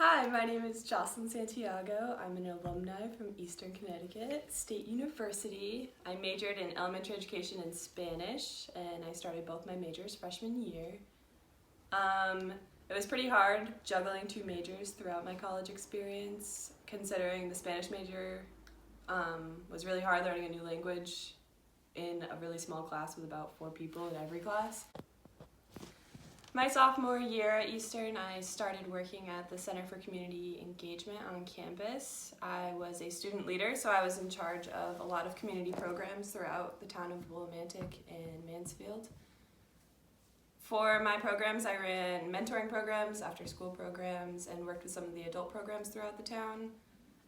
Hi, my name is Jocelyn Santiago. I'm an alumni from Eastern Connecticut State University. I majored in elementary education and Spanish, and I started both my majors freshman year. It was pretty hard juggling two majors throughout my college experience, considering the Spanish major was really hard learning a new language in a really small class with about 4 people in every class. My sophomore year at Eastern, I started working at the Center for Community Engagement on campus. I was a student leader, so I was in charge of a lot of community programs throughout the town of Willimantic and Mansfield. For my programs, I ran mentoring programs, after-school programs, and worked with some of the adult programs throughout the town.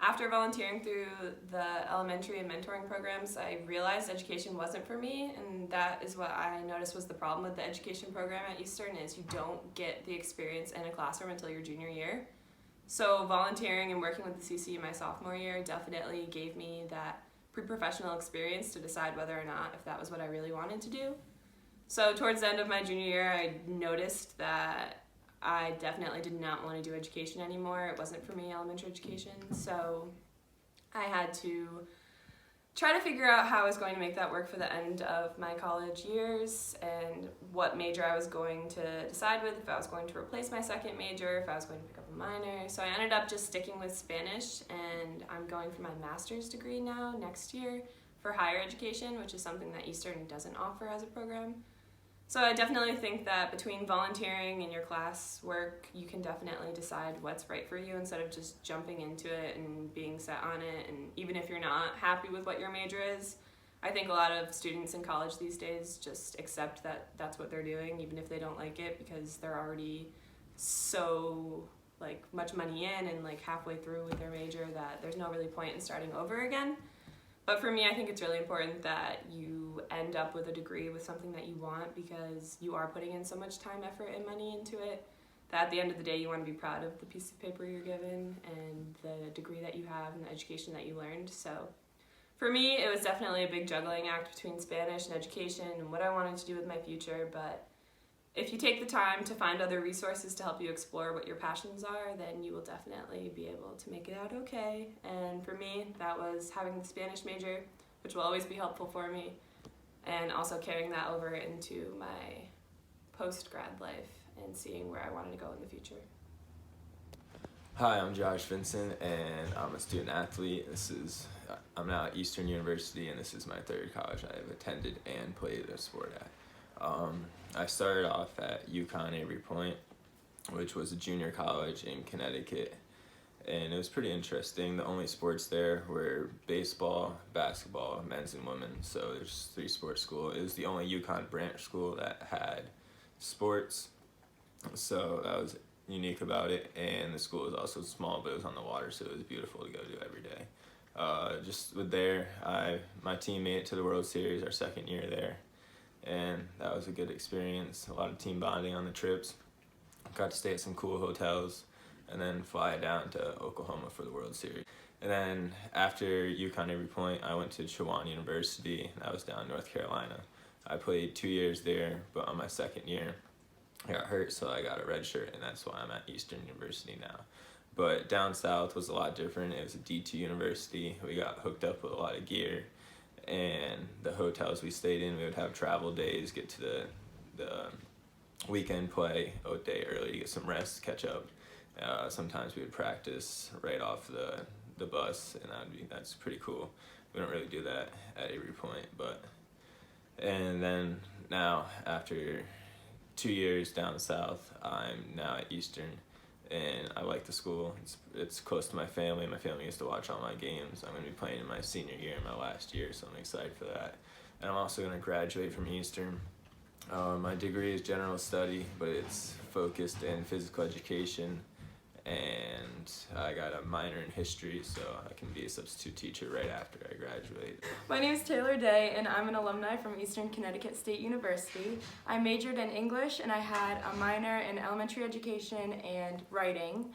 After volunteering through the elementary and mentoring programs, I realized education wasn't for me, and that is what I noticed was the problem with the education program at Eastern is you don't get the experience in a classroom until your junior year. So volunteering and working with the CC my sophomore year definitely gave me that pre-professional experience to decide whether or not if that was what I really wanted to do. So towards the end of my junior year, I noticed that I definitely did not want to do education anymore. It wasn't for me, elementary education. So I had to try to figure out how I was going to make that work for the end of my college years and what major I was going to decide with, if I was going to replace my second major, if I was going to pick up a minor. So I ended up just sticking with Spanish, and I'm going for my master's degree now next year for higher education, which is something that Eastern doesn't offer as a program. So I definitely think that between volunteering and your class work, you can definitely decide what's right for you instead of just jumping into it and being set on it. And even if you're not happy with what your major is, I think a lot of students in college these days just accept that that's what they're doing, even if they don't like it, because they're already so much money in and halfway through with their major that there's no really point in starting over again. But for me, I think it's really important that you end up with a degree with something that you want, because you are putting in so much time, effort, and money into it that at the end of the day you want to be proud of the piece of paper you're given and the degree that you have and the education that you learned. So for me, it was definitely a big juggling act between Spanish and education and what I wanted to do with my future. But if you take the time to find other resources to help you explore what your passions are, then you will definitely be able to make it out okay. And for me, that was having the Spanish major, which will always be helpful for me, and also carrying that over into my post-grad life and seeing where I wanted to go in the future. Hi, I'm Josh Vincent, and I'm a student athlete. I'm now at Eastern University, and this is my third college I've attended and played a sport at. I started off at UConn Avery Point, which was a junior college in Connecticut, and it was pretty interesting. The only sports there were baseball, basketball, men's and women's, so there's 3 sports school. It was the only UConn branch school that had sports, so that was unique about it. And the school was also small, but it was on the water, so it was beautiful to go to every day. Just with there, my team made it to the World Series our second year there, and that was a good experience. A lot of team bonding on the trips. Got to stay at some cool hotels and then fly down to Oklahoma for the World Series. And then after UConn Avery Point, I went to Chowan University. That was down in North Carolina. I played 2 years there, but on my second year I got hurt, so I got a red shirt, and that's why I'm at Eastern University now. But down south was a lot different. It was a D2 university. We got hooked up with a lot of gear, and the hotels we stayed in, we would have travel days, get to the weekend play a day early to get some rest, catch up. Sometimes we would practice right off the bus, and that's pretty cool. We don't really do that at Avery Point, and then now after 2 years down south, I'm now at Eastern, and I like the school. It's close to my family. My family used to watch all my games. I'm going to be playing in my senior year, my last year, so I'm excited for that. And I'm also going to graduate from Eastern. My degree is general study, but it's focused in physical education, and I got a minor in history, so I can be a substitute teacher right after I graduate. My name is Taylor Day, and I'm an alumni from Eastern Connecticut State University. I majored in English, and I had a minor in elementary education and writing.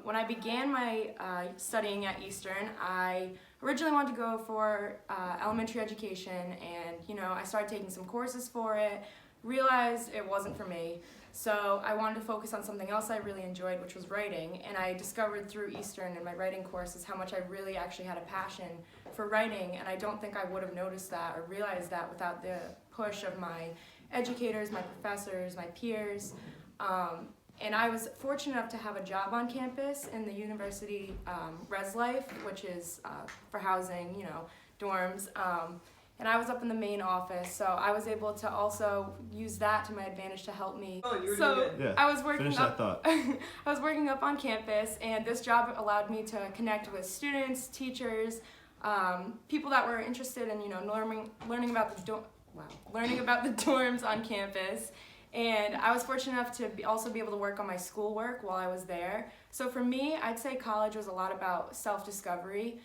When I began my studying at Eastern, I originally wanted to go for elementary education, and I started taking some courses for it, realized it wasn't for me. So I wanted to focus on something else I really enjoyed, which was writing, and I discovered through Eastern and my writing courses how much I really actually had a passion for writing, and I don't think I would have noticed that or realized that without the push of my educators, my professors, my peers. And I was fortunate enough to have a job on campus in the university res life, which is for housing, dorms. And I was up in the main office, so I was able to also use that to my advantage to help me. Oh, you were So doing good. Yeah. I was working Finish up. that thought. I was working up on campus, and this job allowed me to connect with students, teachers, people that were interested in learning about the dorms on campus. And I was fortunate enough to also be able to work on my schoolwork while I was there. So for me, I'd say college was a lot about self-discovery.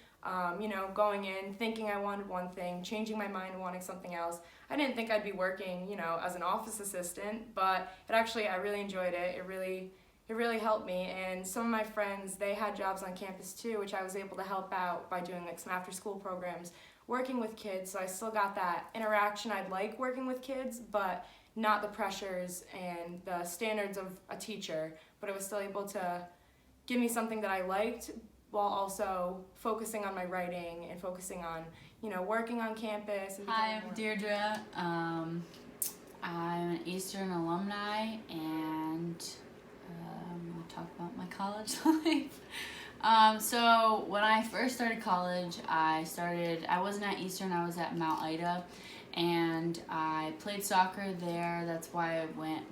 Going in, thinking I wanted one thing, changing my mind and wanting something else. I didn't think I'd be working, as an office assistant, but I really enjoyed it. It really helped me. And some of my friends, they had jobs on campus too, which I was able to help out by doing some after-school programs, working with kids. So I still got that interaction. I'd like working with kids, but not the pressures and the standards of a teacher. But it was still able to give me something that I liked, while also focusing on my writing and focusing on, working on campus. And Hi, becoming I'm more- Deirdre. I'm an Eastern alumni, and I'm going to talk about my college life. So when I first started college, I wasn't at Eastern, I was at Mount Ida, and I played soccer there. That's why I went.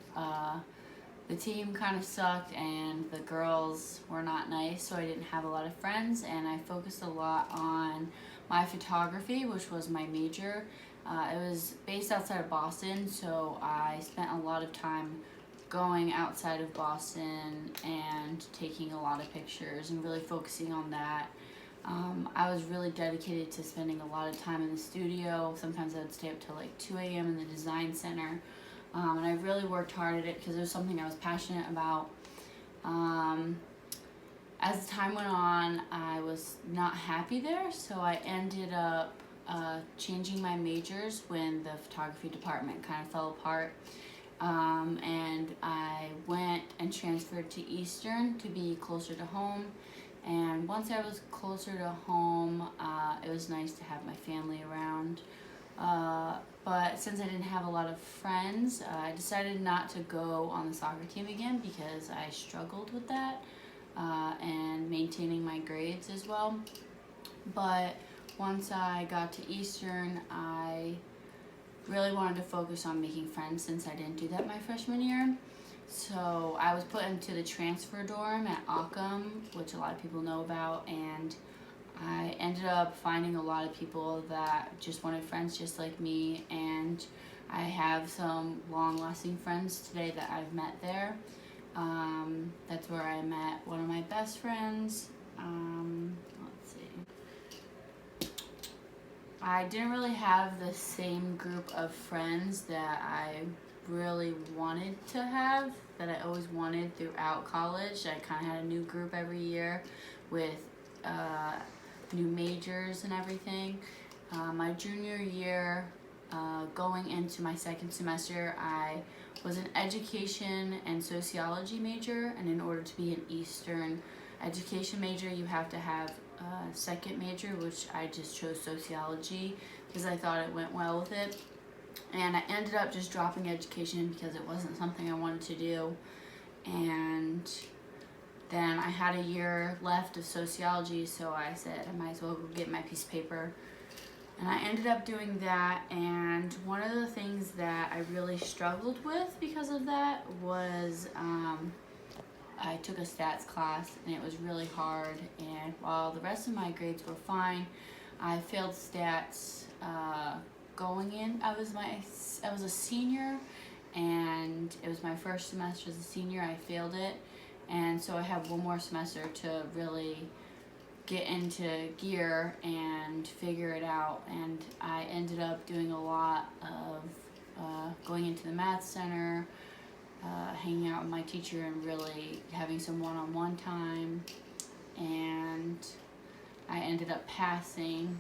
The team kind of sucked, and the girls were not nice, so I didn't have a lot of friends, and I focused a lot on my photography, which was my major. It was based outside of Boston, so I spent a lot of time going outside of Boston and taking a lot of pictures and really focusing on that. I was really dedicated to spending a lot of time in the studio. Sometimes I would stay up till like 2 a.m. in the design center. And I really worked hard at it because it was something I was passionate about. As time went on, I was not happy there, so I ended up changing my majors when the photography department kind of fell apart. And I went and transferred to Eastern to be closer to home. And once I was closer to home, it was nice to have my family around. But since I didn't have a lot of friends, I decided not to go on the soccer team again because I struggled with that and maintaining my grades as well. But once I got to Eastern, I really wanted to focus on making friends since I didn't do that my freshman year. So I was put into the transfer dorm at Occam, which a lot of people know about, and I ended up finding a lot of people that just wanted friends just like me, and I have some long-lasting friends today that I've met there. That's where I met one of my best friends. Let's see. I didn't really have the same group of friends that I really wanted to have, that I always wanted throughout college. I kind of had a new group every year with new majors and everything. My junior year, going into my second semester, I was an education and sociology major, and in order to be an Eastern education major, you have to have a second major, which I just chose sociology because I thought it went well with it. And I ended up just dropping education because it wasn't something I wanted to do. And then I had a year left of sociology, so I said I might as well go get my piece of paper. And I ended up doing that, and one of the things that I really struggled with because of that was I took a stats class, and it was really hard, and while the rest of my grades were fine, I failed stats going in. I was a senior, and it was my first semester as a senior. I failed it, and so I have one more semester to really get into gear and figure it out. And I ended up doing a lot of going into the math center, hanging out with my teacher, and really having some one-on-one time. And I ended up passing,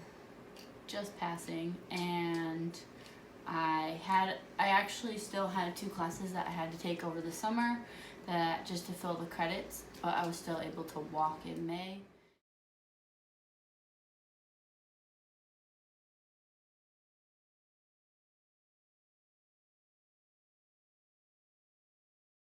just passing, and I actually still had 2 classes that I had to take over the summer that just to fill the credits, but I was still able to walk in May.